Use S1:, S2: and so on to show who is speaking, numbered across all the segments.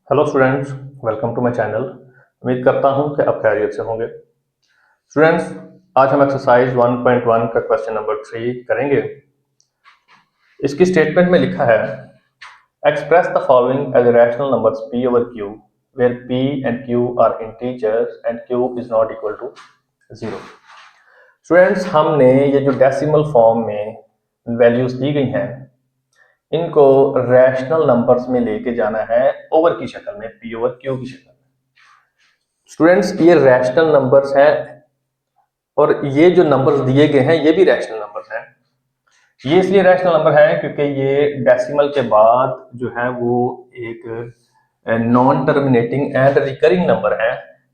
S1: Hello students, welcome to my channel. उम्मीद करता हूं कि आप खैरियत से होंगे। स्टूडेंट्स, आज हम एक्सरसाइज 1.1 का क्वेश्चन नंबर 3 करेंगे। इसकी स्टेटमेंट में लिखा है, express the following as rational numbers p over q where p and q are integers and q is not equal to 0। Students, हमने ये जो डेसिमल फॉर्म में वैल्यूज दी गई हैं, इनको रैशनल नंबर्स में लेके जाना है ओवर की शक्ल में, p ओवर q की शक्ल में। स्टूडेंट्स, ये रैशनल नंबर्स हैं और ये जो नंबर्स दिए गए हैं ये भी रैशनल नंबर्स हैं। ये इसलिए रैशनल नंबर है क्योंकि ये डेसिमल के बाद जो है वो एक non terminating and recurring number है,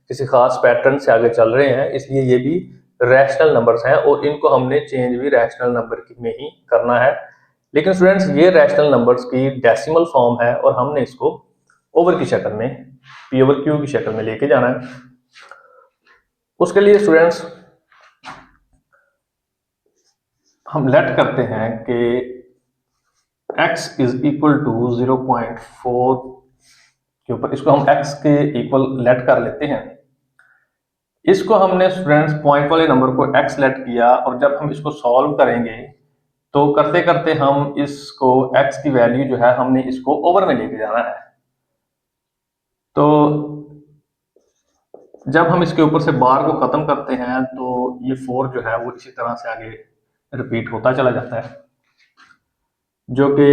S1: किसी खास पैटर्न से आगे चल रहे हैं, इसलिए ये भी रैशनल नंबर्स हैं और इनको हमने चेंज भी रैशनल नंबर में ही करना है। लेकिन स्टूडेंट्स, ये रैशनल नंबर्स की डेसिमल फॉर्म है और हमने इसको ओवर की शक्ल में, पी ओवर क्यू की शक्ल में लेके जाना है। उसके लिए स्टूडेंट्स हम लेट करते हैं कि x इज इक्वल टू 0.4 के ऊपर, इसको हम x के इक्वल लेट कर लेते हैं। इसको हमने स्टूडेंट्स पॉइंट वाले नंबर को x लेट किया और जब हम इसको सॉल्व करेंगे तो करते करते हम इसको x की वैल्यू जो है हमने इसको ओवर में लेके जाना है। तो जब हम इसके ऊपर से बार को खत्म करते हैं तो ये 4 जो है वो इसी तरह से आगे रिपीट होता चला जाता है, जो कि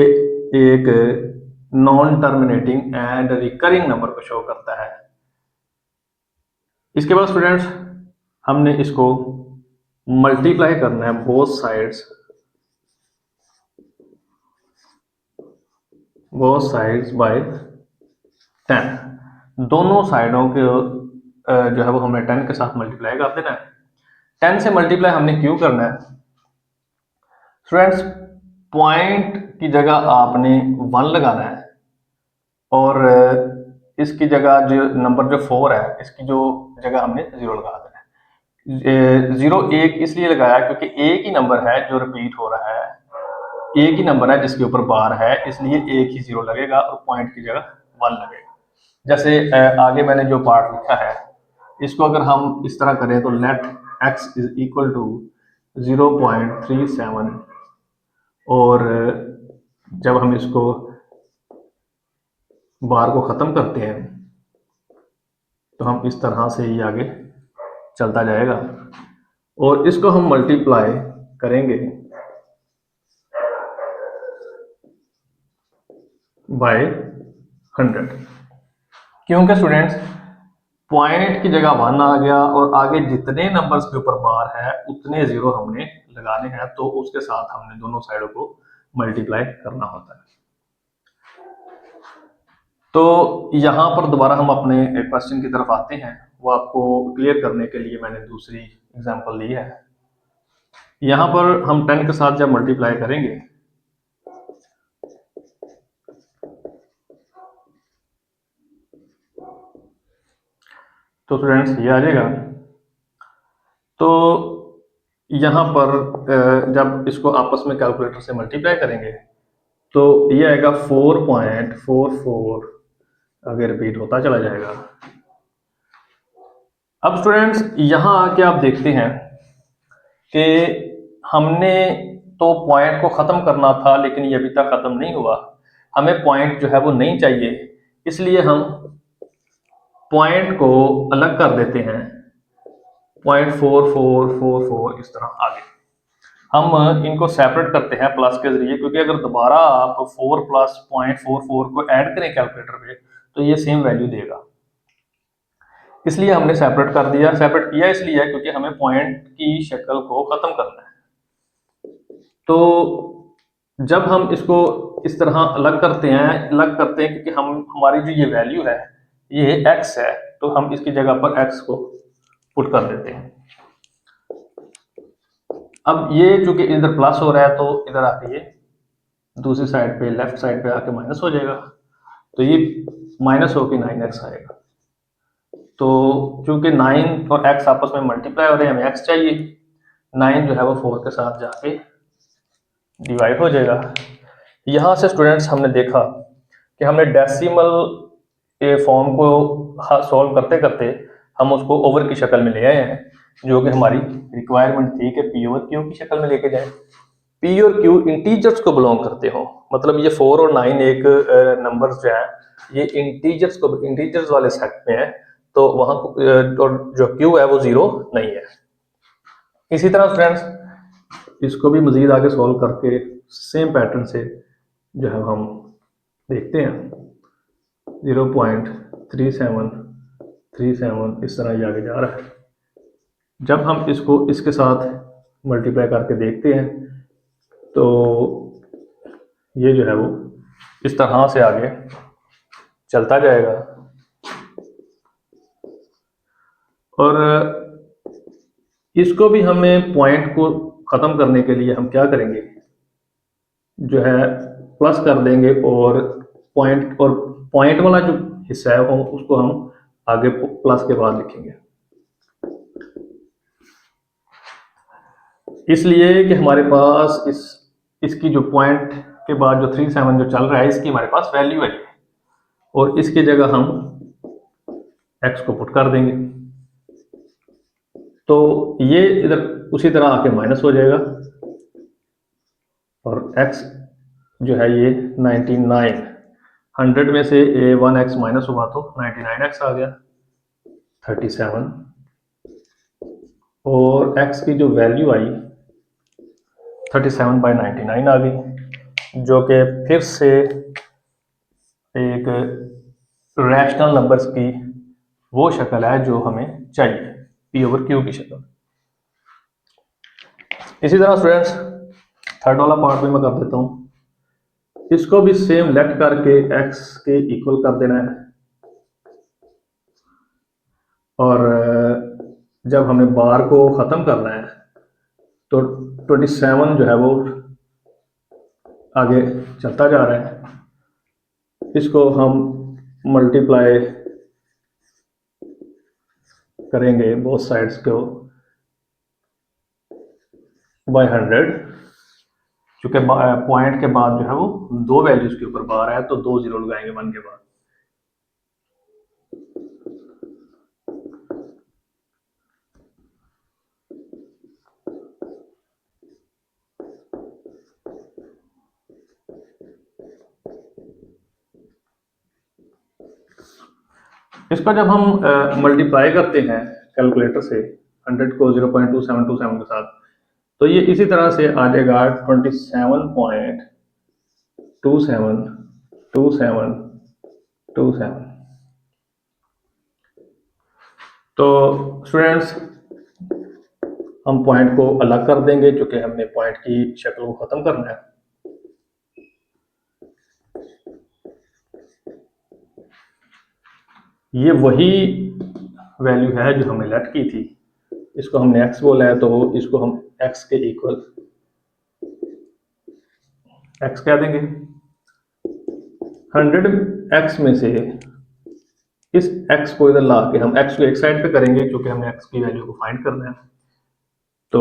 S1: एक non terminating and recurring number को शो करता है। इसके बाद स्टूडेंट्स हमने इसको मल्टीप्लाई करना है बोथ साइड्स बाय 10। दोनों साइडों के जो है वो हमने 10 के साथ मल्टीप्लाई कर देना है। 10 से मल्टीप्लाई हमने क्यों करना है स्टूडेंट्स? पॉइंट की जगह आपने 1 लगाना है और इसकी जगह जो नंबर जो 4 है इसकी जो जगह हमने 0 लगा देना है। 0 एक इसलिए लगाया क्योंकि एक ही नंबर है जो रिपीट हो रहा है, एक ही नंबर है जिसके ऊपर बार है, इसलिए एक ही 0 लगेगा और पॉइंट की जगह 1 लगेगा। जैसे आगे मैंने जो पार्ट लिखा है इसको अगर हम इस तरह करें तो let x is equal to 0.37 और जब हम इसको बार को ख़त्म करते हैं तो हम इस तरह से ही आगे चलता जाएगा और इसको हम मल्टीप्लाई करेंगे बाय 100, क्योंकि स्टूडेंट्स पॉइंट की जगह 1 आ गया और आगे जितने नंबर्स के ऊपर बार है उतने 0 हमने लगाने हैं, तो उसके साथ हमने दोनों साइडों को मल्टीप्लाई करना होता है। तो यहाँ पर दोबारा हम अपने क्वेश्चन की तरफ आते हैं। वो आपको क्लियर करने के लिए मैंने दूसरी एग्जांपल ली है। यहाँ पर हम 10 के साथ जब मल्टीप्लाई करेंगे तो स्टूडेंट्स ये आ जाएगा। तो यहाँ पर जब इसको आपस में कैलकुलेटर से मल्टीप्लाई करेंगे तो ये आएगा 4.44, आगे रिपीट होता चला जाएगा। अब स्टूडेंट्स यहाँ आके आप देखते हैं कि हमने तो पॉइंट को ख़त्म करना था लेकिन ये अभी तक ख़त्म नहीं हुआ। हमें पॉइंट जो है वो नहीं चाहिए, इसलिए हम पॉइंट को अलग कर देते हैं, 0.4444 इस तरह आगे हम इनको सेपरेट करते हैं प्लस के जरिए, क्योंकि अगर दोबारा आप 4 प्लस 0.44 को ऐड करें कैलकुलेटर पे तो ये सेम वैल्यू देगा, इसलिए हमने सेपरेट कर दिया। सेपरेट किया इसलिए क्योंकि हमें पॉइंट की शक्ल को ख़त्म करना है। तो जब हम इसको इस तरह अलग करते हैं क्योंकि हमारी जो ये वैल्यू है ये x है, तो हम इसकी जगह पर x को पुट कर देते हैं। अब ये चूंकि इधर प्लस हो रहा है तो इधर आके ये दूसरी साइड पे लेफ्ट साइड पे आके माइनस हो जाएगा, तो ये माइनस होके 9x आएगा। तो चूंकि 9 और x आपस में मल्टीप्लाई हो रहे हैं, हमें x चाहिए, 9 जो है वो 4 के साथ जाके डिवाइड हो जाएगा। यहाँ से स्टूडेंट्स हमने देखा कि हमने डेसिमल ये फॉर्म को सॉल्व करते करते हम उसको ओवर की शक्ल में ले आए हैं, जो कि हमारी रिक्वायरमेंट थी कि पी ओवर क्यू की शक्ल में लेके जाएं। पी और क्यू इंटीजर्स को बिलोंग करते हो, मतलब ये 4 और 9 एक नंबर्स जो है ये इंटीजर्स वाले सेट में है, तो वहां और जो क्यू है वो 0 नहीं है। इसी तरह स्टूडेंट्स इसको भी मजीद आगे सॉल्व करके सेम पैटर्न से जो है हम देखते हैं। 0.3737 इस तरह ये आगे जा रहा है। जब हम इसको इसके साथ मल्टीप्लाई करके देखते हैं तो ये जो है वो इस तरह से आगे चलता जाएगा। और इसको भी हमें पॉइंट को ख़त्म करने के लिए हम क्या करेंगे, जो है प्लस कर देंगे और पॉइंट वाला जो हिस्सा है उसको हम आगे प्लस के बाद लिखेंगे, इसलिए कि हमारे पास इसकी जो पॉइंट के बाद जो 37 जो चल रहा है इसकी हमारे पास वैल्यू है और इसकी जगह हम x को पुट कर देंगे, तो ये इधर उसी तरह आके माइनस हो जाएगा और x जो है ये 99, 100 में से 1x माइनस हुआ तो 99x आ गया 37, और x की जो वैल्यू आई 37/99 आ गई, जो कि फिर से एक रैशनल नंबर्स की वो शक्ल है जो हमें चाहिए, पी ओवर क्यू की शक्ल। इसी तरह स्टूडेंट्स थर्ड वाला पार्ट भी मैं कर देता हूँ। इसको भी सेम लेफ्ट करके x के इक्वल कर देना है, और जब हमने बार को ख़त्म करना है तो 27 जो है वो आगे चलता जा रहा है। इसको हम मल्टीप्लाई करेंगे बोथ साइड्स को बाय 100, क्योंकि पॉइंट के बाद जो है वो 2 वैल्यूज के ऊपर बार है तो 2 जीरो लगाएंगे 1 के बाद। इसका जब हम मल्टीप्लाई करते हैं कैलकुलेटर से 100 को 0.2727 के साथ, तो ये इसी तरह से आ जाएगा 27.272727। तो स्टूडेंट्स हम पॉइंट को अलग कर देंगे क्योंकि हमने पॉइंट की शक्ल को ख़त्म करना है। ये वही वैल्यू है जो हमने लेट की थी, इसको हमने x बोला है तो इसको हम x के इक्वल x कह देंगे। 100x में से इस x को इधर ला के हम x को एक साइड पे करेंगे क्योंकि हमने x की वैल्यू को फाइंड करना है, तो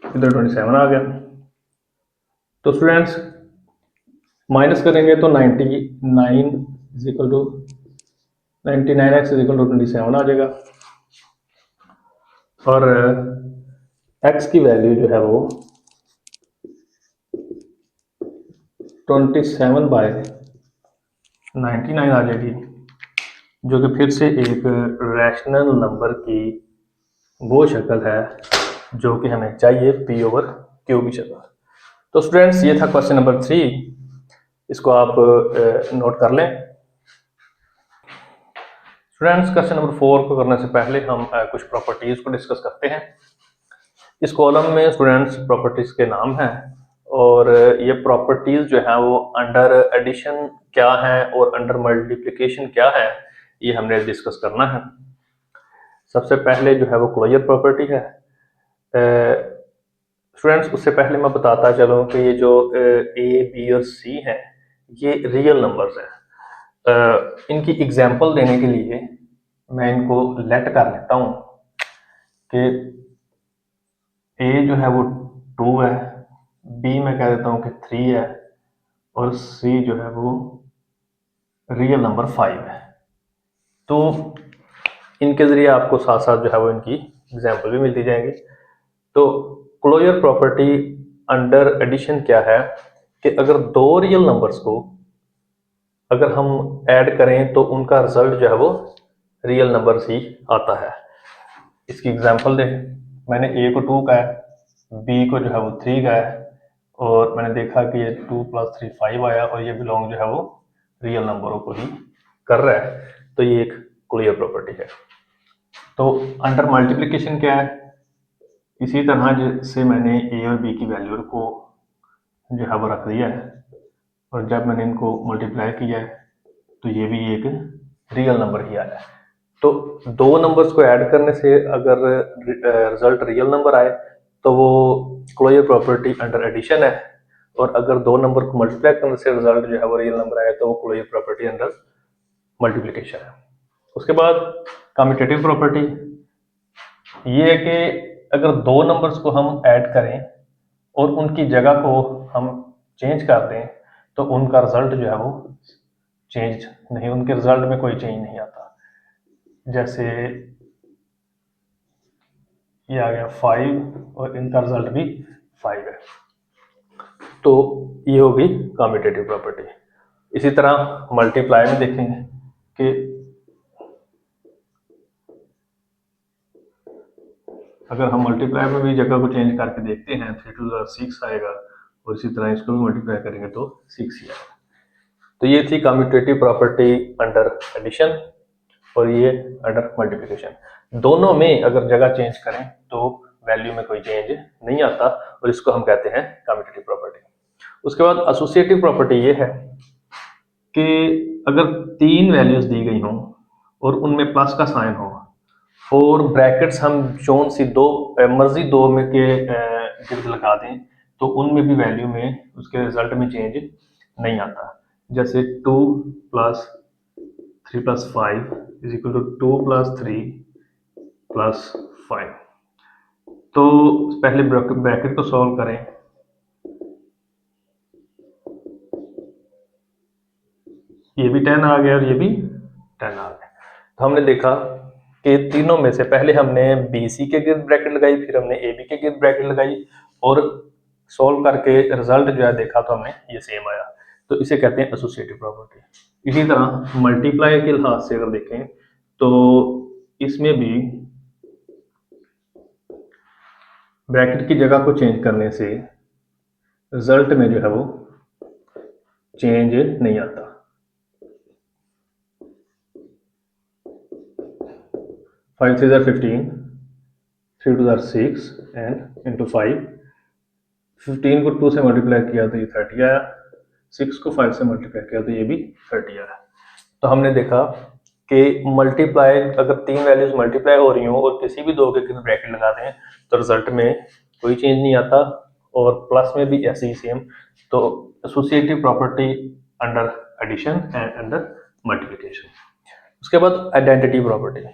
S1: इधर 27 आ गया। तो स्टूडेंट्स माइनस करेंगे तो 99x इज इक्वल टू 27 आ जाएगा, और x की वैल्यू जो है वो 27/99 आ जाएगी, जो कि फिर से एक रैशनल नंबर की वो शक्ल है जो कि हमें चाहिए पी ओवर क्यू की शक्ल। तो स्टूडेंट्स ये था क्वेश्चन नंबर 3, इसको आप नोट कर लें। स्टूडेंट्स क्वेश्चन नंबर 4 को करने से पहले हम कुछ प्रॉपर्टीज को डिस्कस करते हैं। इस कॉलम में स्टूडेंट्स प्रॉपर्टीज के नाम हैं, और ये प्रॉपर्टीज जो है वो अंडर एडिशन क्या है और अंडर मल्टीप्लिकेशन क्या है ये हमने डिस्कस करना है। सबसे पहले जो है वो क्लोजर प्रॉपर्टी है। स्टूडेंट्स उससे पहले मैं बताता चलूँ कि ये जो ए बी और सी हैं ये रियल नंबर्स हैं। इनकी एग्जांपल देने के लिए मैं इनको लेट कर लेता हूँ कि ए जो है वो 2 है, बी मैं कह देता हूँ कि 3 है, और सी जो है वो रियल नंबर 5 है। तो इनके ज़रिए आपको साथ साथ जो है वो इनकी एग्जाम्पल भी मिलती जाएंगी। तो क्लोजर प्रॉपर्टी अंडर एडिशन क्या है कि अगर दो रियल नंबर्स को अगर हम ऐड करें तो उनका रिजल्ट जो है वो रियल नंबर्स ही आता है। इसकी एग्जांपल दें, मैंने ए को 2 का है, बी को जो है वो 3 का है, और मैंने देखा कि ये 2 + 3 5 आया और ये बिलोंग जो है वो रियल नंबरों को ही कर रहा है। तो ये एक क्लियर प्रॉपर्टी है। तो अंडर मल्टीप्लिकेशन क्या है, इसी तरह जैसे मैंने ए और बी की वैल्यू को जो है वो रख दिया है और जब मैंने इनको मल्टीप्लाई किया है तो ये भी एक रियल नंबर ही आया है। तो दो नंबर्स को ऐड करने से अगर रिजल्ट रियल नंबर आए तो वो क्लोजर प्रॉपर्टी अंडर एडिशन है, और अगर दो नंबर को मल्टीप्लाई करने से रिजल्ट जो है वो रियल नंबर आए तो वो क्लोजर प्रॉपर्टी अंडर मल्टीप्लिकेशन है। उसके बाद कम्यूटेटिव प्रॉपर्टी ये है कि अगर दो नंबर्स को हम ऐड करें और उनकी जगह को हम चेंज कर दें तो उनका रिजल्ट जो है वो चेंज नहीं, उनके रिजल्ट में कोई चेंज नहीं आता। जैसे ये आ गया 5 और इनका रिजल्ट भी 5 है, तो ये होगी कम्यूटेटिव प्रॉपर्टी। इसी तरह मल्टीप्लाई में देखेंगे कि अगर हम मल्टीप्लाई में भी जगह को चेंज करके देखते हैं 3 × 6 आएगा, और इसी तरह इसको भी मल्टीप्लाई करेंगे तो 6 ही आएगा। तो ये थी कम्यूटेटिव प्रॉपर्टी अंडर एडिशन और ये अंडर मल्टीप्लिकेशन। दोनों में अगर जगह चेंज करें तो वैल्यू में कोई चेंज नहीं आता, और इसको हम कहते हैं कम्यूटेटिव प्रॉपर्टी। उसके बाद एसोसिएटिव प्रॉपर्टी ये है कि अगर 3 वैल्यूज दी गई हों और उनमें प्लस का साइन हो और ब्रैकेट्स हम जोन सी दो मर्जी दो में के गिर्द लगा दें तो उनमें भी वैल्यू में उसके रिजल्ट में चेंज नहीं आता। जैसे 2 + 3 + 5 = 2 + 3 + 5। तो पहले ब्रैकेट को सॉल्व करें, ये भी 10 आ गया और ये भी 10 आ गया। तो हमने देखा कि तीनों में से पहले हमने बी सी के गिर्द ब्रैकेट लगाई, फिर हमने ए बी के गिर्द ब्रैकेट लगाई और सॉल्व करके रिजल्ट जो है देखा तो हमें ये सेम आया। तो इसे कहते हैं एसोसिएटिव प्रॉपर्टी। इसी तरह मल्टीप्लाई के लिहाज से अगर देखें तो इसमें भी ब्रैकेट की जगह को चेंज करने से रिजल्ट में जो है वो चेंज नहीं आता। 5 3 are 15, 3 2 are 6 and into 5। 15 को 2 से मल्टीप्लाई किया तो ये 30 आया, 6 को 5 से मल्टीप्लाई किया तो ये भी 30 आया। तो हमने देखा कि मल्टीप्लाई अगर 3 वैल्यूज मल्टीप्लाई हो रही हो और किसी भी दो के गिर्द ब्रैकेट लगा दें तो रिजल्ट में कोई चेंज नहीं आता, और प्लस में भी ऐसे ही सेम। तो associative property under addition and under multiplication. उसके बाद आइडेंटिटी प्रॉपर्टी।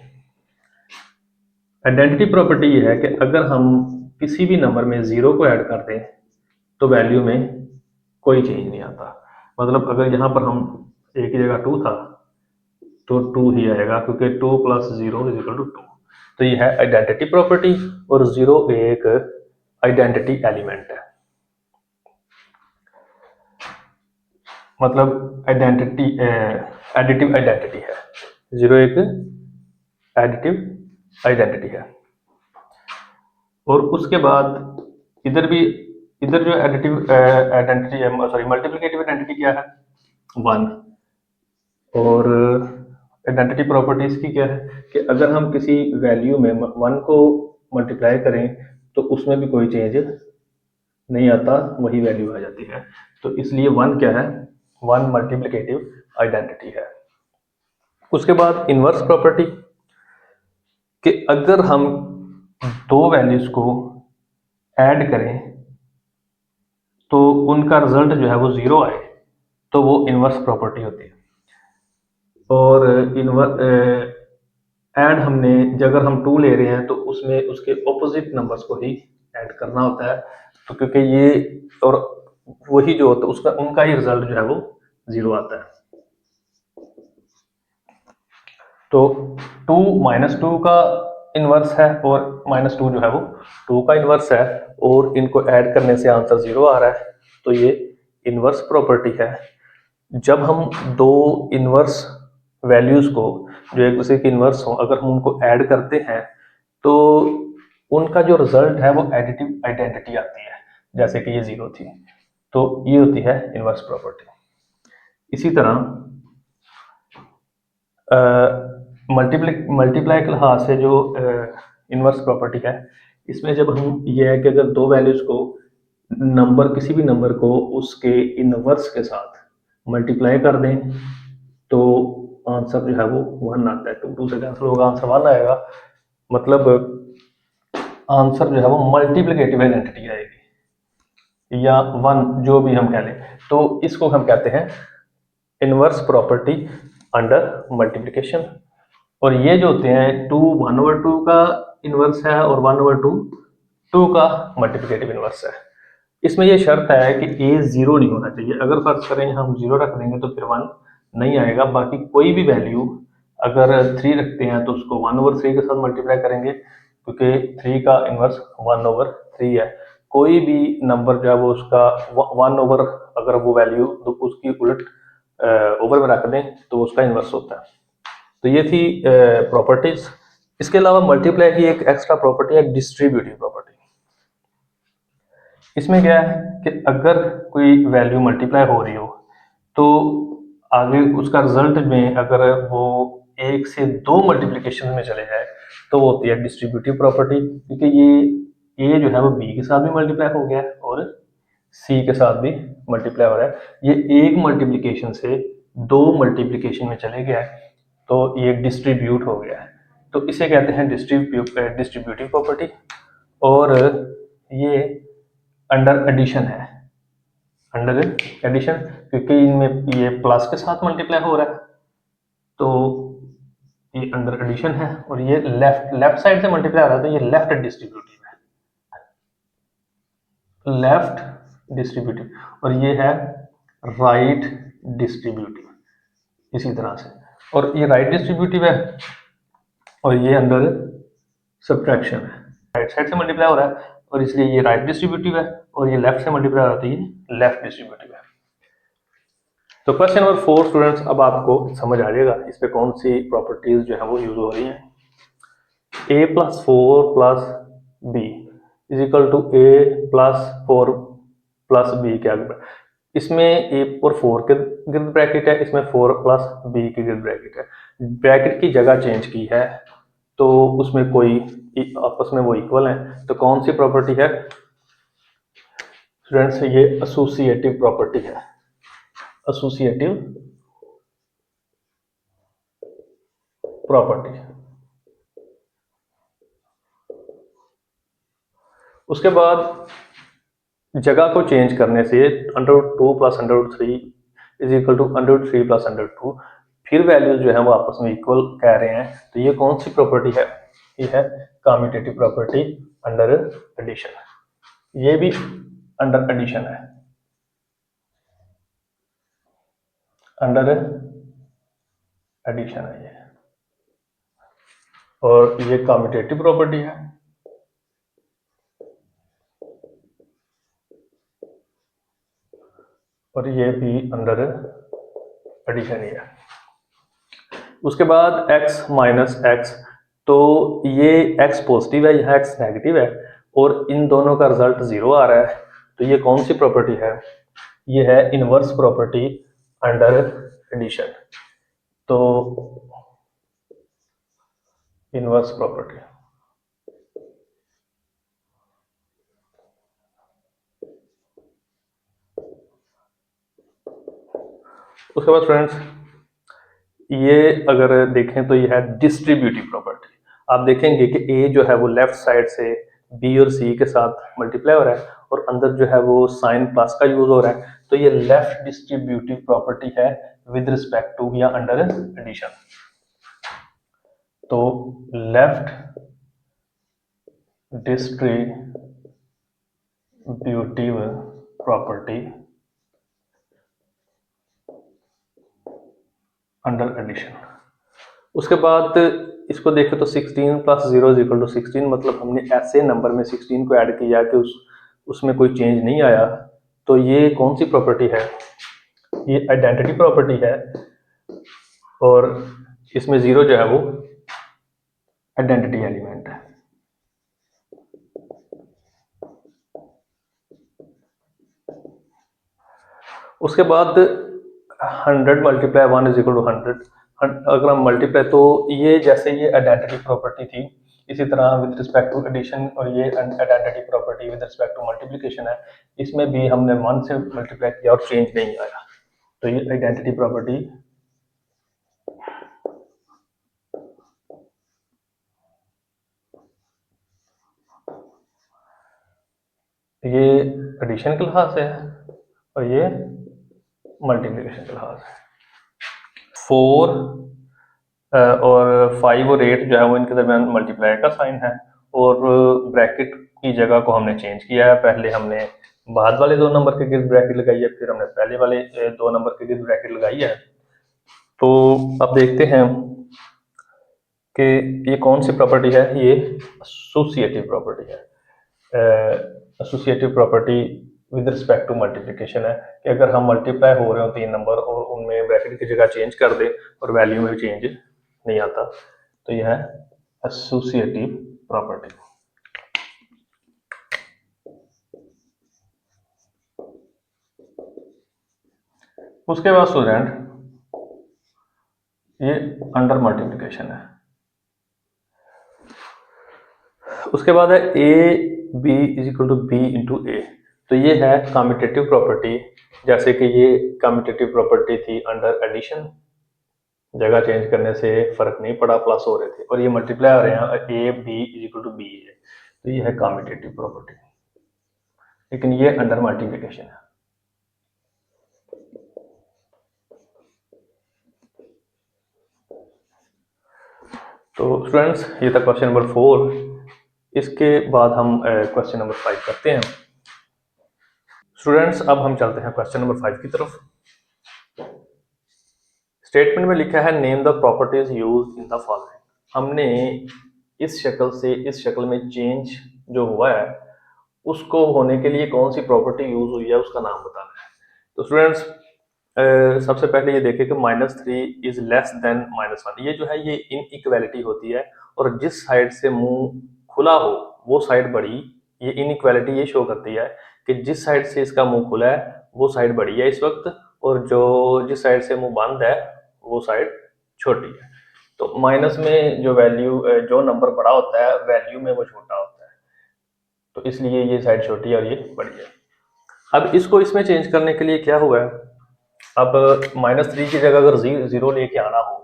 S1: आइडेंटिटी प्रॉपर्टी ये है कि अगर हम किसी भी नंबर में 0 को ऐड कर दें तो वैल्यू में कोई चेंज नहीं आता। मतलब अगर यहाँ पर हम a की जगह 2 था तो 2 ही आएगा, क्योंकि 2 + 0 = 2। तो ये है आइडेंटिटी प्रॉपर्टी, और 0 एक आइडेंटिटी एलिमेंट है। मतलब आइडेंटिटी एडिटिव आइडेंटिटी है। 0 एक एडिटिव आइडेंटिटी है। और उसके बाद इधर जो एडिटिव आइडेंटिटी है, सॉरी मल्टीप्लिकेटिव आइडेंटिटी क्या है, 1। और आइडेंटिटी प्रॉपर्टीज की क्या है कि अगर हम किसी वैल्यू में 1 को मल्टीप्लाई करें तो उसमें भी कोई चेंज नहीं आता, वही वैल्यू आ जाती है। तो इसलिए 1 क्या है, 1 मल्टीप्लिकेटिव आइडेंटिटी है। उसके बाद इनवर्स प्रॉपर्टी कि अगर हम दो वैल्यूज को ऐड करें तो उनका रिजल्ट जो है वो 0 आए तो वो इनवर्स प्रॉपर्टी होती है। और ऐड हमने अगर हम 2 ले रहे हैं तो उसमें उसके ऑपोजिट नंबर्स को ही ऐड करना होता है। तो क्योंकि ये और वही जो होता है उसका उनका ही रिजल्ट जो है वो 0 आता है। तो 2 -2 का इन्वर्स है और -2 जो है वो 2 का इन्वर्स है, और इनको ऐड करने से आंसर 0 आ रहा है, तो ये इन्वर्स प्रॉपर्टी है। जब हम दो इन्वर्स वैल्यूज को जो एक दूसरे के इन्वर्स हो, अगर हम उनको ऐड करते हैं तो उनका जो रिजल्ट है वो एडिटिव आइडेंटिटी आती है, जैसे कि ये 0 थी, तो ये होती है इन्वर्स प्रॉपर्टी। इसी तरह मल्टीप्लाई के लिहाज से जो इन्वर्स प्रॉपर्टी है, इसमें जब हम ये है कि अगर दो वैल्यूज को नंबर किसी भी नंबर को उसके इनवर्स के साथ मल्टीप्लाई कर दें तो आंसर जो है वो 1 आता है। 2 से कैंसिल होगा, आंसर 1 आएगा, मतलब आंसर जो है वो मल्टीप्लिकेटिव आइडेंटिटी आएगी, या 1 जो भी हम कह लें, तो इसको हम कहते हैं इनवर्स प्रॉपर्टी अंडर मल्टीप्लिकेशन। और ये जो होते हैं 2 1/2 का इनवर्स है और 1/2 2 का मल्टीप्लिकेटिव इनवर्स है। इसमें ये शर्त है कि ए 0 नहीं होना चाहिए। अगर फर्ज करें हम 0 रख देंगे तो फिर 1 नहीं आएगा। बाकी कोई भी वैल्यू अगर 3 रखते हैं तो उसको 1/3 के साथ मल्टीप्लाई करेंगे, क्योंकि 3 का इनवर्स 1/3 है। कोई भी नंबर जो है वो उसका 1 ओवर, अगर वो वैल्यू तो उसकी उलट ओवर में रख दें तो उसका इनवर्स होता है। तो ये थी प्रॉपर्टीज। इसके अलावा मल्टीप्लाई की एक एक्स्ट्रा प्रॉपर्टी है डिस्ट्रीब्यूटिव प्रॉपर्टी। इसमें क्या है कि अगर कोई वैल्यू मल्टीप्लाई हो रही हो तो आगे उसका रिजल्ट में अगर वो 1 से 2 मल्टीप्लिकेशन में चले जाए तो वो होती है डिस्ट्रीब्यूटिव प्रॉपर्टी, क्योंकि ये ए जो है वो बी के साथ भी मल्टीप्लाई हो गया है और सी के साथ भी मल्टीप्लाई हो रहा है। ये एक मल्टीप्लिकेशन से 2 मल्टीप्लिकेशन में चले गया है तो ये डिस्ट्रीब्यूट हो गया है, तो इसे कहते हैं डिस्ट्रीब्यूटिव प्रॉपर्टी। और ये अंडर एडिशन है, अंडर एडिशन, क्योंकि इनमें ये प्लस के साथ मल्टीप्लाई हो रहा है तो ये अंडर एडिशन है। और ये लेफ्ट लेफ्ट साइड से मल्टीप्लाई हो रहा है तो ये लेफ्ट डिस्ट्रीब्यूटिव है, लेफ्ट डिस्ट्रीब्यूटिव। और ये है राइट डिस्ट्रीब्यूटिव इसी तरह से। और ये राइट डिस्ट्रीब्यूटिव है और ये अंडर सब्ट्रैक्शन है, राइट साइड से मल्टीप्लाई हो रहा है और इसलिए ये राइट डिस्ट्रीब्यूटिव है, और ये लेफ्ट से मल्टीप्लाई हो रहा है तो ये लेफ्ट डिस्ट्रीब्यूटिव है। तो क्वेश्चन नंबर 4 स्टूडेंट्स, अब आपको समझ आ जाएगा इस पे कौन सी प्रॉपर्टीज जो है वो यूज हो रही हैं। a + 4 + b = a + 4 + b क्या है? इसमें a और 4 के गिर्द ब्रैकेट है, इसमें 4 + b की गिर्द ब्रैकेट है। ब्रैकेट की जगह चेंज की है तो उसमें कोई आपस में वो इक्वल है, तो कौन सी प्रॉपर्टी है स्टूडेंट्स? ये एसोसिएटिव प्रॉपर्टी है, एसोसिएटिव प्रॉपर्टी। उसके बाद जगह को चेंज करने से √2 + √3 = √3 + √2, फिर वैल्यूज जो है वो आपस में इक्वल कह रहे हैं, तो ये कौन सी प्रॉपर्टी है? ये है कम्यूटेटिव प्रॉपर्टी अंडर एडिशन। ये भी अंडर एडिशन है, अंडर एडिशन है ये, और ये कम्यूटेटिव प्रॉपर्टी है। और ये भी अंडर एडिशन ही है। उसके बाद x - x, तो ये x पॉजिटिव है, यहाँ x नेगेटिव है, और इन दोनों का रिजल्ट 0 आ रहा है, तो ये कौन सी प्रॉपर्टी है? ये है इनवर्स प्रॉपर्टी अंडर एडिशन। तो इनवर्स प्रॉपर्टी, उसके बाद फ्रेंड्स ये अगर देखें तो ये है डिस्ट्रीब्यूटिव प्रॉपर्टी। आप देखेंगे कि a जो है वो लेफ्ट साइड से b और c के साथ मल्टीप्लाई हो रहा है और अंदर जो है वो साइन प्लस का यूज हो रहा है, तो ये लेफ्ट डिस्ट्रीब्यूटिव प्रॉपर्टी है विद रिस्पेक्ट टू या अंडर एडिशन। तो left distributive property under addition. उसके बाद इसको देखें तो 16 प्लस 0 इज इक्वल टू 16, मतलब हमने ऐसे नंबर में 16 को ऐड किया कि उसमें कोई चेंज नहीं आया। तो ये कौन सी प्रॉपर्टी है? ये आइडेंटिटी प्रॉपर्टी है, और इसमें 0 जो है वो आइडेंटिटी एलिमेंट है। उसके बाद 100 मल्टीप्लाई 1 इज इक्वल टू 100, अगर हम मल्टीप्लाई, तो ये जैसे ये आइडेंटिटी प्रॉपर्टी थी, इसी तरह विद रिस्पेक्ट टू एडिशन, और ये identity property with respect to multiplication है, इसमें भी हमने 1 से मल्टीप्लाई किया और चेंज नहीं आया। तो ये आइडेंटिटी प्रॉपर्टी ये एडिशन के लिहाज से है और ये मल्टीप्लिकेशन के लिहाज से। 4 और 5 और 8 जो है वो इनके दरमियान मल्टीप्लाई का साइन है, और ब्रैकेट की जगह को हमने चेंज किया है। पहले हमने बाद वाले 2 नंबर के गिर्द ब्रैकेट लगाई है, फिर हमने पहले वाले 2 नंबर के गिर्द ब्रैकेट लगाई है। तो अब देखते हैं कि ये कौन सी प्रॉपर्टी है। ये एसोसिएटिव प्रॉपर्टी है। Associative property with respect to multiplication है कि अगर हम मल्टीप्लाई हो रहे हो 3 नंबर और उनमें ब्रैकेट की जगह चेंज कर दें और वैल्यू में चेंज नहीं आता, तो यह है एसोसिएटिव प्रॉपर्टी। उसके बाद स्टूडेंट ये अंडर मल्टीप्लिकेशन है। उसके बाद है A B is equal to B into A. तो ये है कम्यूटेटिव प्रॉपर्टी, जैसे कि ये कम्यूटेटिव प्रॉपर्टी थी अंडर एडिशन, जगह चेंज करने से फर्क नहीं पड़ा, प्लस हो रहे थे, और ये मल्टीप्लाई हो रहे हैं A B is equal to B है। तो ये है कम्यूटेटिव प्रॉपर्टी, लेकिन ये अंडर मल्टीप्लिकेशन है। तो स्टूडेंट्स ये था क्वेश्चन नंबर 4। इसके बाद हम क्वेश्चन नंबर 5 करते हैं। स्टूडेंट्स अब हम चलते हैं क्वेश्चन नंबर 5 की तरफ। स्टेटमेंट में लिखा है name the properties used in the following. हमने इस शक्ल से इस शक्ल में चेंज जो हुआ है उसको होने के लिए कौन सी प्रॉपर्टी यूज हुई है उसका नाम बताना है। तो स्टूडेंट्स सबसे पहले ये देखें कि -3 इज लेस देन -1। ये जो है ये इनइक्वालिटी होती है, और जिस साइड से मुंह खुला हो वो साइड बड़ी। ये इनइक्वालिटी ये शो करती है कि जिस साइड से इसका मुंह खुला है वो साइड बड़ी है इस वक्त, और जो जिस साइड से मुंह बंद है वो साइड छोटी है। तो माइनस में जो वैल्यू जो नंबर बड़ा होता है वैल्यू में वो छोटा होता है, तो इसलिए ये साइड छोटी है और ये बड़ी है। अब इसको इसमें चेंज करने के लिए क्या हुआ है, अब -3 की जगह अगर 0 लेके आना हो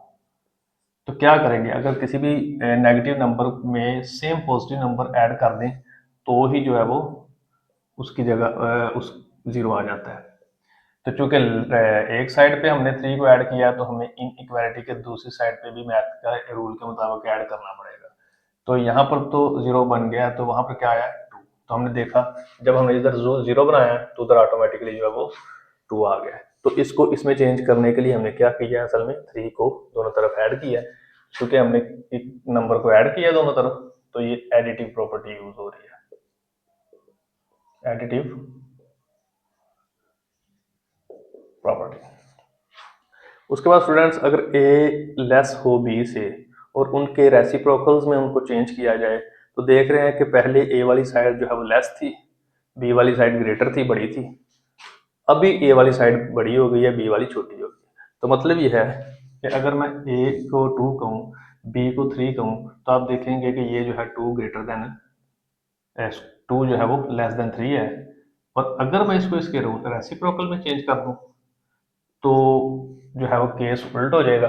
S1: तो क्या करेंगे, अगर किसी भी नेगेटिव नंबर में सेम पॉजिटिव नंबर ऐड कर दें तो ही जो है वो उसकी जगह उस 0 आ जाता है। तो चूंकि एक साइड पे हमने 3 को ऐड किया तो हमें इन इक्वालिटी के दूसरी साइड पे भी मैथ का रूल के मुताबिक ऐड करना पड़ेगा। तो यहाँ पर तो 0 बन गया, तो वहां पर क्या आया 2। तो हमने देखा जब हमने इधर 0 बनाया तो उधर ऑटोमेटिकली जो है वो 2 आ गया। तो इसको इसमें चेंज करने के लिए हमने क्या किया, असल में 3 को दोनों तरफ ऐड किया। क्योंकि हमने एक नंबर को ऐड किया दोनों तरफ, तो ये एडिटिव प्रॉपर्टी यूज हो रही है, एडिटिव प्रॉपर्टी। उसके बाद स्टूडेंट्स अगर ए लेस हो बी से और उनके रेसिप्रोकल्स में उनको चेंज किया जाए, तो देख रहे हैं कि पहले ए वाली साइड जो है वो लेस थी, बी वाली साइड ग्रेटर थी, बड़ी थी। अभी ए वाली साइड बड़ी हो गई है, बी वाली छोटी हो गई है। तो मतलब ये है कि अगर मैं ए को 2 कहूँ, बी को 3 कहूँ, तो आप देखेंगे कि ये जो है 2 ग्रेटर देन 2 जो है वो लेस देन 3 है। और अगर मैं इसको इसके रेसिप्रोकल में चेंज कर दूँ तो जो है वो केस उल्ट हो जाएगा।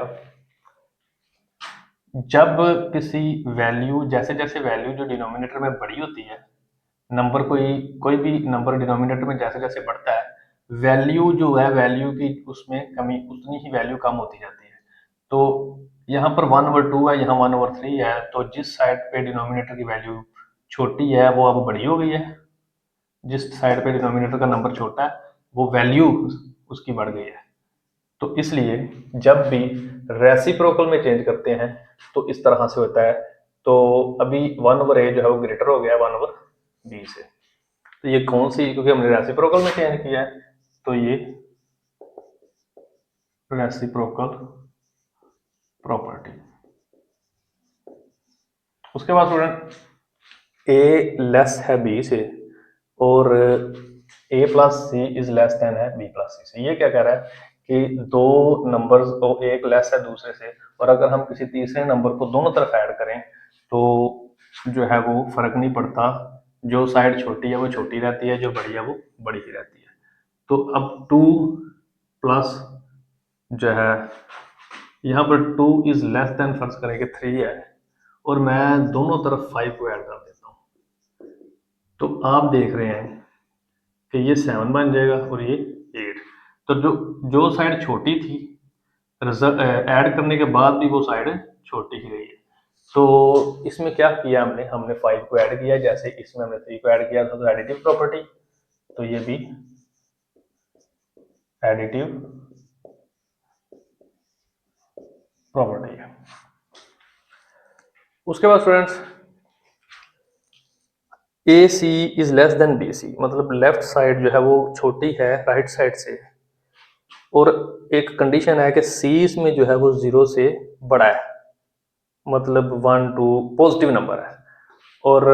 S1: जब किसी वैल्यू जैसे जैसे वैल्यू जो डिनोमिनेटर में बड़ी होती है, नंबर कोई भी नंबर डिनोमिनेटर में जैसे जैसे बढ़ता है, वैल्यू जो है वैल्यू की उसमें कमी, उतनी ही वैल्यू कम होती जाती है। तो यहाँ पर 1/2 है, यहाँ 1/3 है, तो जिस साइड पे डिनोमिनेटर की वैल्यू छोटी है वो अब बड़ी हो गई है, जिस साइड पे डिनोमिनेटर का नंबर छोटा है वो वैल्यू उसकी बढ़ गई है। तो इसलिए जब भी रेसिप्रोकल में चेंज करते हैं तो इस तरह से होता है। तो अभी 1/a जो है वो ग्रेटर हो गया 1/b से। तो ये कौन सी, क्योंकि हमने रेसिप्रोकल में चेंज किया है, तो ये रेसिप्रोकल प्रॉपर्टी। उसके बाद स्टूडेंट ए लेस है बी से और A plus C is less than है बी प्लस सी से। ये क्या कह रहा है कि दो नंबर्स को, एक लेस है दूसरे से, और अगर हम किसी तीसरे नंबर को दोनों तरफ ऐड करें तो जो है वो फर्क नहीं पड़ता, जो साइड छोटी है वो छोटी रहती है, जो बड़ी है वो बड़ी ही रहती है। तो अब 2 प्लस जो है यहाँ पर 2 इज लेस देन, फर्ज करें कि 3 है, और मैं दोनों तरफ 5 को ऐड कर देता हूँ, तो आप देख रहे हैं कि ये 7 बन जाएगा और ये 8। तो जो जो साइड छोटी थी रिजल्ट ऐड करने के बाद भी वो साइड छोटी ही रही है। तो इसमें क्या किया हमने 5 को ऐड किया, जैसे इसमें हमने 3 को ऐड किया था, तो एडिटिव प्रॉपर्टी। तो ये भी एडिटिव प्रॉपर्टी है। उसके बाद students A C is less than B C, मतलब लेफ्ट साइड जो है वो छोटी है राइट साइड से, और एक कंडीशन है कि सी इसमें जो है वो 0 से बड़ा है, मतलब 1 2 पॉजिटिव नंबर है। और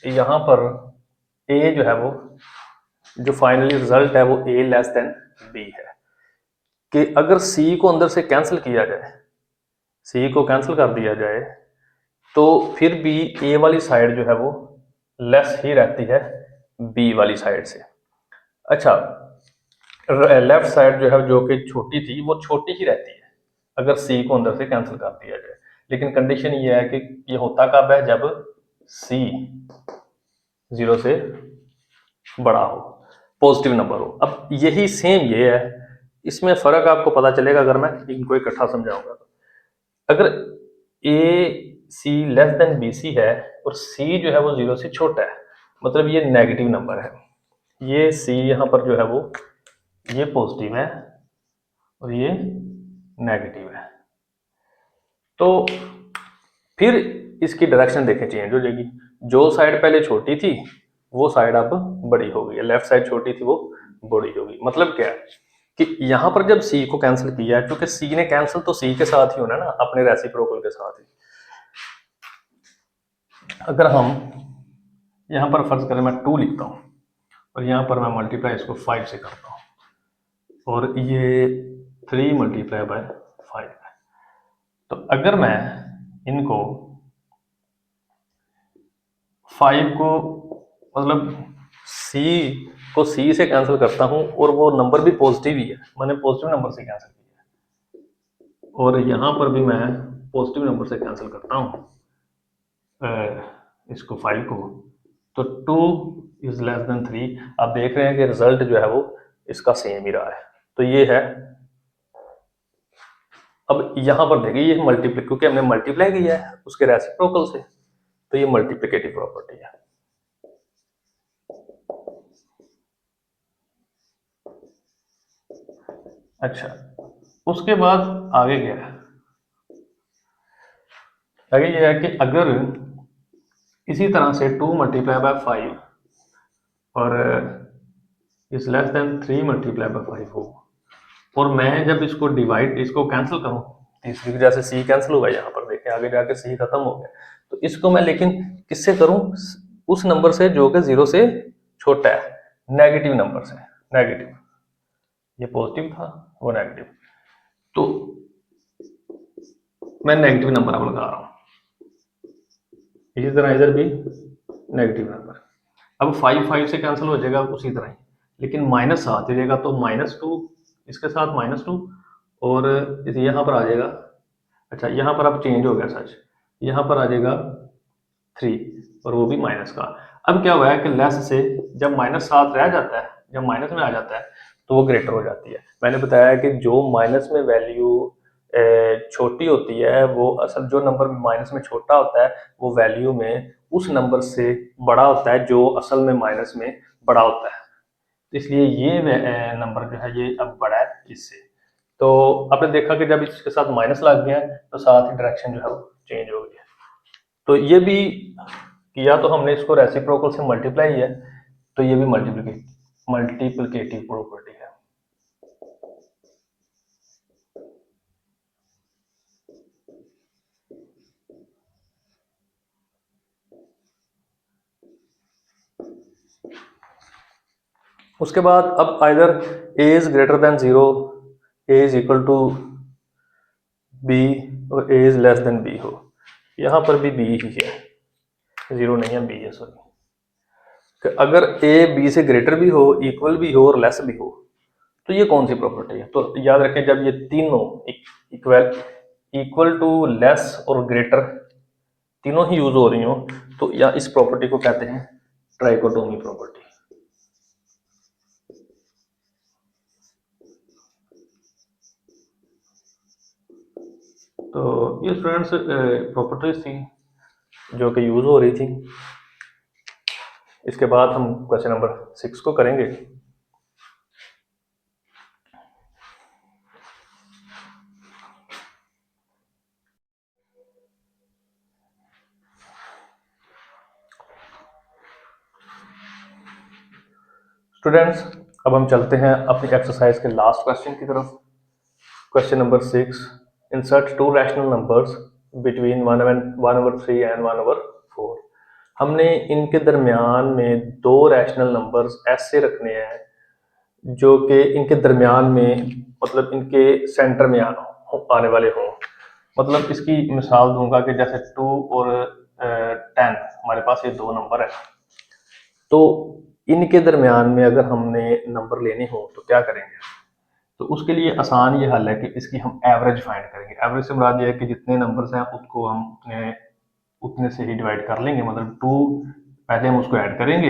S1: यहाँ पर ए जो है वो, जो फाइनली रिजल्ट है वो ए लेस देन बी है, कि अगर सी को अंदर से कैंसिल किया जाए, सी को कैंसिल कर दिया जाए, तो फिर भी ए वाली साइड जो है वो लेस ही रहती है बी वाली साइड से। अच्छा, लेफ्ट साइड जो है जो कि छोटी थी वो छोटी ही रहती है अगर सी को अंदर से कैंसिल कर दिया जाए, लेकिन कंडीशन ये है कि ये होता कब है, जब सी 0 से बड़ा हो, पॉजिटिव नंबर हो। अब यही सेम ये है, इसमें फर्क आपको पता चलेगा अगर मैं इनको इकट्ठा समझाऊंगा। तो अगर ए सी लेस देन बी सी है और सी जो है वो 0 से छोटा है, मतलब ये नेगेटिव नंबर है, ये सी यहाँ पर जो है वो ये पॉजिटिव है और ये नेगेटिव है, तो फिर इसकी डायरेक्शन देखें चेंज हो जाएगी। जो साइड पहले छोटी थी वो साइड अब बड़ी हो गई है, लेफ्ट साइड छोटी थी वो बड़ी हो गई। मतलब क्या है कि यहाँ पर जब सी को कैंसिल किया है, क्योंकि सी ने कैंसिल तो सी के साथ ही होना ना, अपने रेसिप्रोकल के साथ ही। अगर हम यहाँ पर फर्ज करें मैं 2 लिखता हूँ और यहाँ पर मैं मल्टीप्लाई इसको 5 से करता हूँ, और ये 3 मल्टीप्लाई बाय 5 है। तो अगर मैं इनको 5 को, मतलब सी को सी से कैंसिल करता हूँ और वो नंबर भी पॉजिटिव ही है, मैंने पॉजिटिव नंबर से कैंसिल किया है, और यहाँ पर भी मैं पॉजिटिव नंबर से कैंसिल करता हूँ इसको 5 को, तो 2 इज लेस देन 3। आप देख रहे हैं कि रिजल्ट जो है वो इसका सेम ही रहा है। तो ये है, अब यहाँ पर देखिए ये मल्टीप्लाई, क्योंकि हमने मल्टीप्लाई किया है उसके रेसिप्रोकल से, तो ये मल्टीप्लिकेटिव प्रॉपर्टी है। अच्छा, उसके बाद आगे क्या है, आगे ये है कि अगर इसी तरह से 2 मल्टीप्लाई बाय 5 और इस लेस देन 3 मल्टीप्लाई बाय 5 हो, और मैं जब इसको डिवाइड, इसको कैंसिल करूं, तीसरी वजह से सी कैंसिल होगा, यहाँ पर देखें आगे जाके सी खत्म हो गया, तो इसको मैं लेकिन किससे करूं, उस नंबर से जो कि 0 से छोटा है, नेगेटिव नंबर से। नेगेटिव, ये पॉजिटिव था वो नेगेटिव, तो मैं नेगेटिव नंबर अब लगा रहा हूं, इसी तरह इधर भी नेगेटिव नंबर। अब 5 से कैंसिल हो जाएगा उसी तरह ही, लेकिन माइनस साथ ही देगा, तो -2 इसके साथ -2, और यहाँ पर आ जाएगा, अच्छा यहाँ पर अब चेंज हो गया सच, यहाँ पर आ जाएगा 3 और वो भी माइनस का। अब क्या हुआ है कि लेस से जब -7 रह जाता है, जब माइनस में आ जाता है तो वो ग्रेटर हो जाती है। मैंने बताया कि जो माइनस में वैल्यू छोटी होती है, वो असल जो नंबर माइनस में छोटा होता है वो वैल्यू में उस नंबर से बड़ा होता है जो असल में माइनस में बड़ा होता है, इसलिए ये नंबर जो है ये अब बड़ा है इससे। तो आपने देखा कि जब इसके साथ माइनस लग गया तो साथ ही डायरेक्शन जो है वो चेंज हो गई है। तो ये भी किया तो हमने इसको रेसिप्रोकल से मल्टीप्लाई है, तो ये भी मल्टीप्लिकेटिव प्रॉपर्टी है। उसके बाद अब either A is greater than 0, A is equal to B और A is less than B हो। यहाँ पर भी बी ही है, 0 नहीं है, बी है, सॉरी। अगर ए बी से ग्रेटर भी हो, इक्वल भी हो और लेस भी हो, तो ये कौन सी प्रॉपर्टी है? तो याद रखें, जब ये तीनों इक्वल टू, लेस और ग्रेटर तीनों ही यूज हो रही हो, तो या इस प्रॉपर्टी को कहते हैं ट्राइकोटोमी प्रॉपर्टी। तो ये स्टूडेंट्स प्रॉपर्टीज थी जो कि यूज हो रही थी। इसके बाद हम क्वेश्चन नंबर 6 को करेंगे। स्टूडेंट्स, अब हम चलते हैं अपनी एक्सरसाइज के लास्ट क्वेश्चन की तरफ। Question number 6, insert to rational numbers between 1/3 and 1/4। हमने इनके दरमियान में दो रैशनल नंबर्स ऐसे रखने हैं जो कि इनके दरमियान में, मतलब इनके सेंटर में आने वाले हों। मतलब इसकी मिसाल दूंगा कि जैसे 2 और 10 हमारे पास ये दो नंबर है, तो इनके दरमियान में अगर हमने नंबर लेने हो तो क्या करेंगे? तो उसके लिए आसान ये हल है कि इसकी हम एवरेज फाइंड करेंगे। एवरेज से मुराद ये है कि जितने नंबर्स हैं उसको हम उतने से ही डिवाइड कर लेंगे। मतलब 2 पहले हम उसको ऐड करेंगे,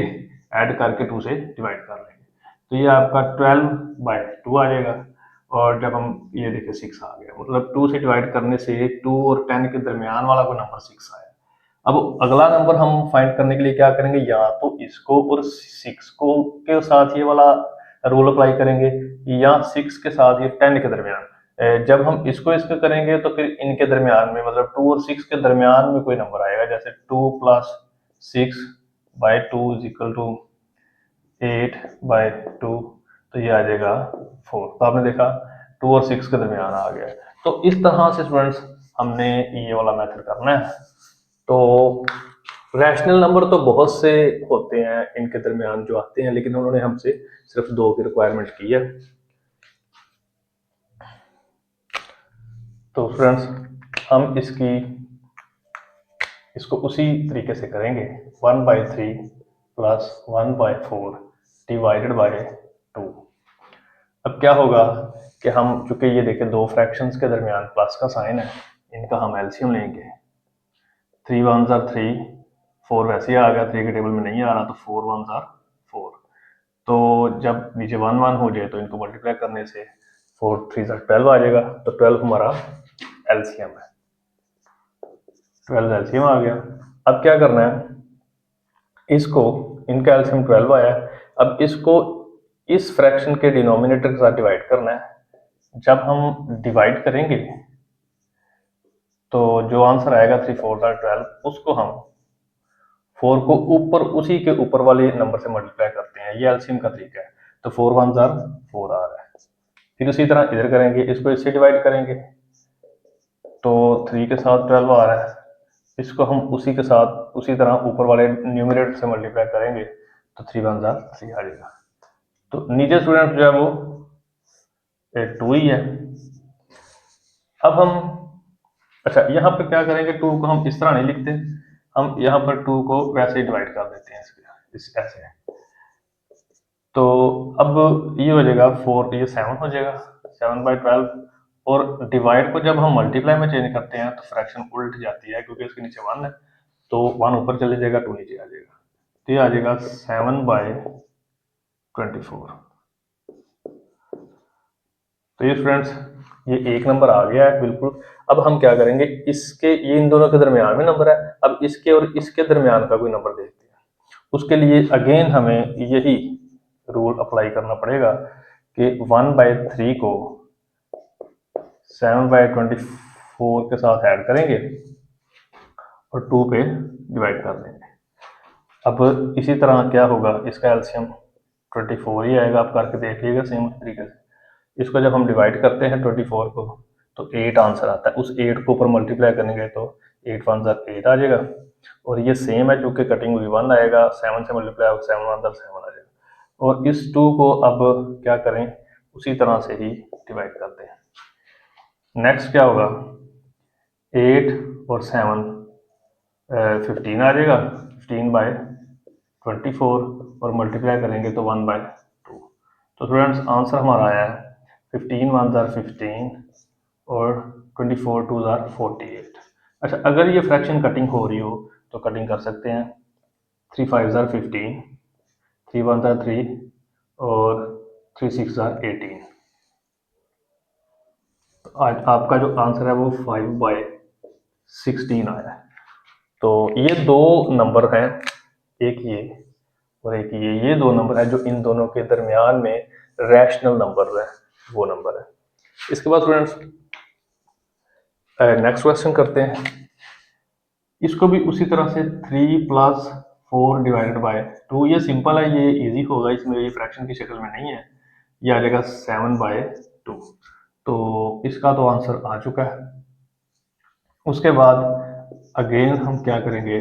S1: ऐड करके 2 से डिवाइड कर लेंगे, तो ये आपका 12/2 आ जाएगा। और जब हम ये देखें 6 आ गया, मतलब 2 से डिवाइड करने से 2 और 10 के दरमियान वाला कोई नंबर 6 आया। अब अगला नंबर हम फाइंड करने के लिए क्या करेंगे? या तो इसको और 6 को के साथ ये वाला रूल अप्लाई करेंगे, या 6 के साथ ये 10 के दरमियान। जब हम इसको करेंगे तो फिर इनके दरमियान में, मतलब 2 और 6 के दरमियान में कोई नंबर आएगा, जैसे 2 + 6/2 इज इक्वल टू 8/2, तो ये आ जाएगा 4। तो आपने देखा 2 और 6 के दरमियान आ गया। तो इस तरह से स्टूडेंट्स हमने ये वाला मेथड करना है। तो रैशनल नंबर तो बहुत से होते हैं इनके दरमियान जो आते हैं, लेकिन उन्होंने हमसे सिर्फ 2 की रिक्वायरमेंट की है। तो फ्रेंड्स, हम इसको उसी तरीके से करेंगे, 1/3 + 1/4 डिवाइडेड बाय 2। अब क्या होगा कि हम, चूंकि ये देखें दो फ्रैक्शंस के दरमियान प्लस का साइन है, इनका हम एलसीएम लेंगे। 3 1s are 3, 4 वैसे ही आ गया, 3 के टेबल में नहीं आ रहा, तो 4 1s are 4। तो जब नीचे 1 1 हो जाए तो इनको मल्टीप्लाई करने से 4 3s are 12 आ जाएगा। तो 12 हमारा एलसीएम है, 12 एलसीएम आ गया। अब क्या करना है, इसको, इनका एलसीएम 12 आया, अब इसको इस फ्रैक्शन के डिनोमिनेटर के साथ डिवाइड करना है। जब हम डिवाइड करेंगे तो जो आंसर आएगा 3 4s are 12, उसको हम 4 को ऊपर, उसी के ऊपर वाले नंबर से मल्टीप्लाई करते हैं। ये एलसीएम का तरीका है। तो 4 1s are 4 आ रहा है। फिर उसी तरह इधर करेंगे, इसको इससे डिवाइड करेंगे तो 3 के साथ 12 आ रहा है। इसको हम उसी के साथ उसी तरह ऊपर वाले न्यूमरेटर से मल्टीप्लाई करेंगे तो 3 1s are 3 आ जाएगा। तो नीचे स्टूडेंट जो है वो 2 ही है। अब हम, अच्छा यहाँ पर क्या करेंगे, 2 को हम इस तरह नहीं लिखते, हम यहाँ पर 2 को वैसे ही डिवाइड कर देते हैं ऐसे। तो अब ये हो जाएगा 4, ये 7 हो जाएगा, 7/12। और डिवाइड को जब हम मल्टीप्लाई में चेंज करते हैं तो फ्रैक्शन उल्ट जाती है, क्योंकि इसके नीचे 1 है, तो 1 ऊपर चले जाएगा, 2 नीचे आ जाएगा। तो ये आ जाएगा 7/24। तो ये फ्रेंड्स, ये एक नंबर आ गया है बिल्कुल। अब हम क्या करेंगे, इसके, ये इन दोनों के दरमियान में नंबर है, अब इसके और इसके दरमियान का कोई नंबर देखते हैं। उसके लिए अगेन हमें यही रूल अप्लाई करना पड़ेगा कि 1/3 को 7/24 के साथ ऐड करेंगे और 2 पे डिवाइड कर देंगे। अब इसी तरह क्या होगा, इसका एलसीएम 24 ही आएगा, आप करके देख लीजिएगा सेम तरीके से। इसको जब हम डिवाइड करते हैं 24 को तो 8 आंसर आता है, उस 8 को ऊपर मल्टीप्लाई करेंगे तो 8 1 8 आ जाएगा। और ये सेम है चूँकि कटिंग हुई 1 आएगा, 7 से मल्टीप्लाई होगा 7 1 7 आ जाएगा। और इस 2 को अब क्या करें, उसी तरह से ही डिवाइड करते हैं। नेक्स्ट क्या होगा, 8 और 7 15 आ जाएगा, 15/24 और मल्टीप्लाई करेंगे तो 1/2। तो स्टूडेंट्स आंसर हमारा आया है 15 1 15 और 24 2 48। अच्छा, अगर ये फ्रैक्शन कटिंग हो रही हो तो कटिंग कर सकते हैं। 3 5 15, 3 1 3 और 3 6 18। तो आज आपका जो आंसर है वो 5/16 आया है। तो ये दो नंबर हैं, एक ये और एक ये दो नंबर है जो इन दोनों के दरमियान में रैशनल नंबर है, वो नंबर है। इसके बाद स्टूडेंट्स नेक्स्ट क्वेश्चन करते हैं। इसको भी उसी तरह से 3 + 4 ÷ 2, ये सिंपल है, ये इजी होगा, इसमें ये फ्रैक्शन की शक्ल में नहीं है, ये आ जाएगा 7/2। तो इसका तो आंसर आ चुका है। उसके बाद अगेन हम क्या करेंगे,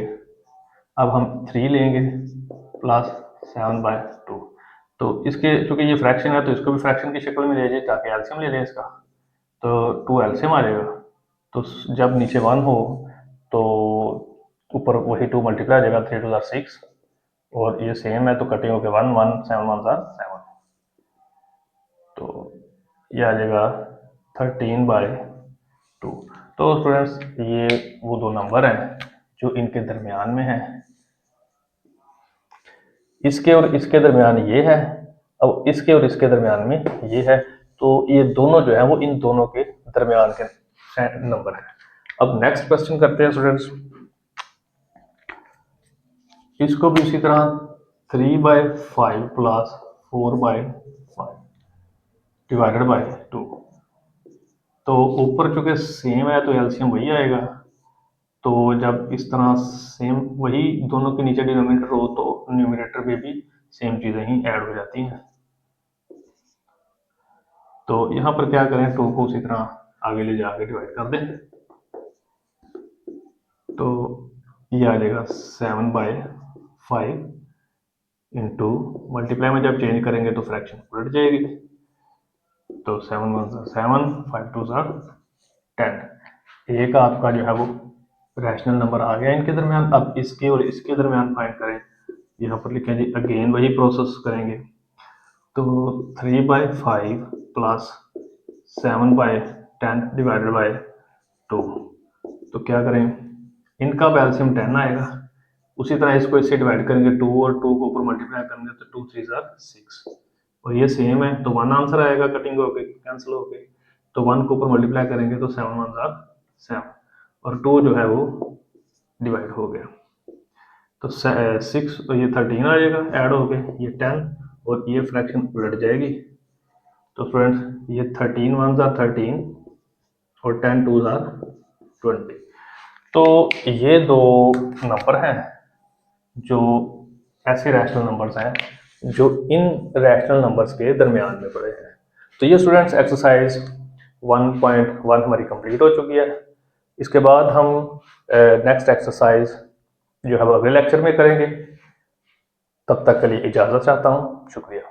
S1: अब हम 3 लेंगे प्लस 7/2। तो इसके चूंकि ये फ्रैक्शन है तो इसको भी फ्रैक्शन की शक्ल में ले जाइए ताकि एलसीएम ले लें इसका, तो 2 एलसीएम आ जाएगा। तो जब नीचे 1 हो तो ऊपर वही 2 मल्टीप्लाई आ जाएगा, 3 2 6 और ये सेम है तो कटिंग होकर 1 1 7 1 7। तो ये आ जाएगा 13/2। तो स्टूडेंट्स ये वो दो नंबर हैं जो इनके दरमियान में है, इसके और इसके दरमियान ये है, अब इसके और इसके दरमियान में ये है। तो ये दोनों जो है वो इन दोनों के दरमियान के नंबर है। अब नेक्स्ट क्वेश्चन करते हैं स्टूडेंट्स। इसको भी इसी तरह 3/5 + 4/5 ÷ 2। तो ऊपर चूंकि सेम है तो एलसीएम वही आएगा। तो जब इस तरह सेम वही दोनों के नीचे डिनोमिनेटर हो तो न्यूमरेटर में भी सेम चीज़ें ही ऐड हो जाती हैं। तो यहाँ पर क्या करें, 2 को उसी तरह आगे ले जाके डिवाइड कर दें। तो ये आ जाएगा 7/5 इंटू मल्टीप्लाई में जब चेंज करेंगे तो फ्रैक्शन उलट जाएगी। तो 7 1 7 5 2 10। एक आपका जो है वो रैशनल नंबर आ गया इनके दरमियान। अब इसके और इसके दरमियान फाइंड करें, यहाँ पर लिखें जी, अगेन वही प्रोसेस करेंगे। तो 3/5 + 7/10 ÷ 2। तो क्या करें, इनका एलसीएम 10 आएगा, उसी तरह इसको इससे डिवाइड करेंगे 2 और 2 को ऊपर मल्टीप्लाई करेंगे तो 2 3 6 और ये सेम है तो 1 आंसर आएगा, कटिंग हो गई कैंसिल हो गई। तो 1 को ऊपर मल्टीप्लाई करेंगे तो 7 1 7 और 2 जो है वो डिवाइड हो गया। तो 6 तो ये 13 आ जाएगा, ऐड हो गए ये 10 और ये फ्रैक्शन उलट जाएगी। तो फ्रेंड्स ये 13 1 13 और 10 2 20। तो ये दो नंबर हैं जो ऐसे रैशनल नंबर्स हैं जो इन रैशनल नंबर्स के दरमियान में पड़े हैं। तो ये स्टूडेंट्स एक्सरसाइज 1.1 हमारी कंप्लीट हो चुकी है। इसके बाद हम नेक्स्ट एक्सरसाइज जो है वो अगले लेक्चर में करेंगे। तब तक के लिए इजाज़त चाहता हूँ, शुक्रिया।